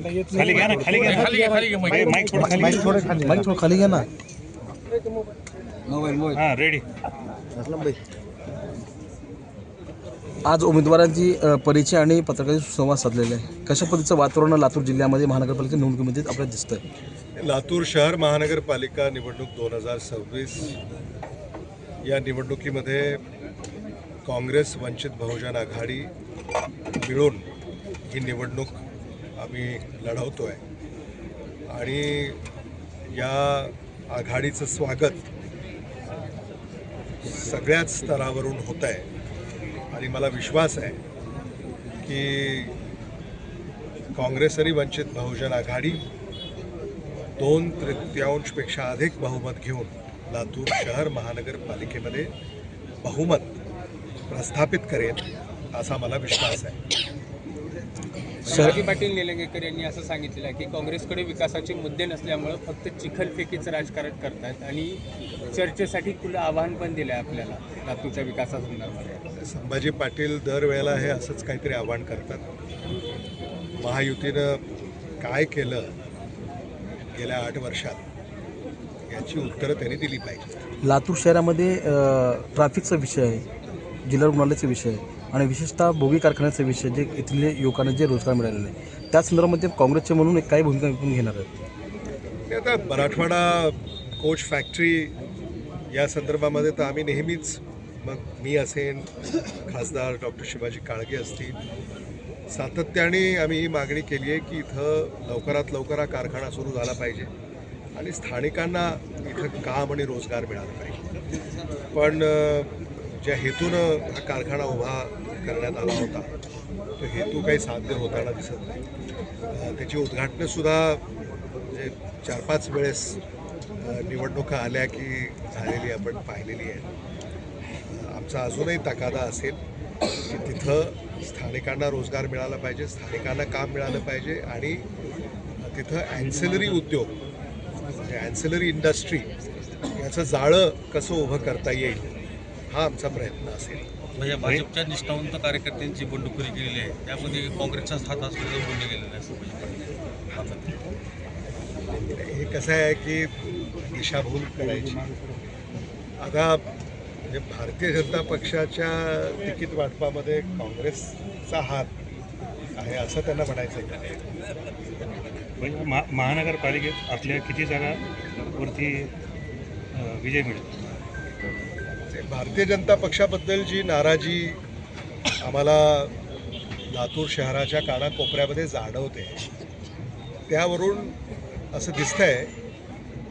खाली घ्या ना, खाली घ्या ना, माईक थोडं खाली घ्या ना. हां रेडी. आज उमेदवारांची परिचय आणि पत्रकारांशी संवाद साधलेला आहे. कशा पद्धतीचं वातावरण लातूर जिल्ह्यामध्ये महानगरपालिका निवडणुकीमध्ये आपल्याला दिसतंय? लातूर शहर महानगरपालिका निवडणूक 2026 या निवडणुकीमध्ये काँग्रेस वंचित बहुजन आघाडी मिळून ही निवडणूक आम्ही लढवतो आहे आणि या आघाडीचं स्वागत सगळ्याच स्तरावरून होत आहे आणि मला विश्वास आहे की काँग्रेस आणि वंचित बहुजन आघाडी 2/3पेक्षा अधिक बहुमत घेऊन लातूर शहर महानगरपालिकेमध्ये बहुमत प्रस्थापित करेल असा मला विश्वास आहे. शिवाजी पाटील निलंगेकर यांनी असं सांगितलेलं आहे की काँग्रेसकडे विकासाचे मुद्दे नसल्यामुळं फक्त चिखलफेकीचं राजकारण करतात आणि चर्चेसाठी खुलं आव्हान पण दिलं आहे आपल्याला लातूरच्या विकासासंदर्भात. संभाजी पाटील दरवेळेला हे असंच काहीतरी आव्हान करतात. महायुतीनं काय केलं गेल्या 8 वर्षात याची उत्तरं त्यांनी दिली पाहिजे. लातूर शहरामध्ये ट्रॅफिकचा विषय आहे, जिल्हा रुग्णालयाचा विषय आहे आणि विशेषतः बोगी कारखान्याचा विषय, जे इथले युवकांना जे रोजगार मिळालेला आहे त्या संदर्भामध्ये काँग्रेसचे म्हणून एक काही भूमिका घेणार आहेत? आता मराठवाडा कोच फॅक्टरी या संदर्भामध्ये तर आम्ही नेहमीच, मग मी असेन, खासदार डॉक्टर शिवाजी काळगे असतील, सातत्याने आम्ही ही मागणी केली आहे की इथं लवकरात लवकर हा कारखाना सुरू झाला पाहिजे आणि स्थानिकांना इथं काम आणि रोजगार मिळाला पाहिजे. पण ज्या हेतूनं हा कारखाना उभा करण्यात आला होता तो हेतू काही साध्य होताना दिसत नाही. त्याची उद्घाटनंसुद्धा म्हणजे 4-5 वेळेस निवडणुका आल्या की झालेली आपण पाहिलेली आहे. आमचा अजूनही तकादा असेल की तिथं स्थानिकांना रोजगार मिळाला पाहिजे, स्थानिकांना काम मिळालं पाहिजे आणि तिथं ॲन्सिलरी उद्योग म्हणजे ॲन्सिलरी इंडस्ट्री याचं जाळं कसं उभं करता येईल हा आमचा प्रयत्न असेल. म्हणजे भाजपच्या निष्ठावंत कार्यकर्त्यांची बंडखोरी केलेली आहे, त्यामध्ये काँग्रेसचाच हात असल्याचं बोललं गेलेलं आहे. हे कसं आहे की दिशाभूल करायची. आता म्हणजे भारतीय जनता पक्षाच्या तिकीट वाटपामध्ये काँग्रेसचा हात आहे असं त्यांना म्हणायचं आहे. म्हणजे महानगरपालिकेत आपल्या किती जागावरती विजय मिळेल? भारतीय जनता पक्षाबद्दल जी नाराजी आम्हाला लातूर शहराच्या कानाकोपऱ्यामध्ये जाणवते त्यावरून असं दिसतंय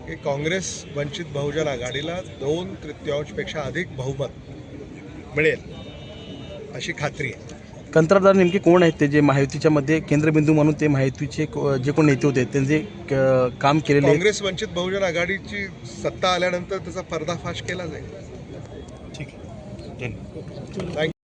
की काँग्रेस वंचित बहुजन आघाडीला 2/3पेक्षा अधिक बहुमत मिळेल अशी खात्री आहे. कंत्राटदार नेमके कोण आहेत? ते जे महायुतीच्या मध्ये केंद्रबिंदू म्हणून ते महायुतीचे जे कोण नेते होते त्यांचे काम केलेले? काँग्रेस वंचित बहुजन आघाडीची सत्ता आल्यानंतर त्याचा पर्दाफाश केला जाईल. ठीक आहे, धन्यवाद. थँक्यू.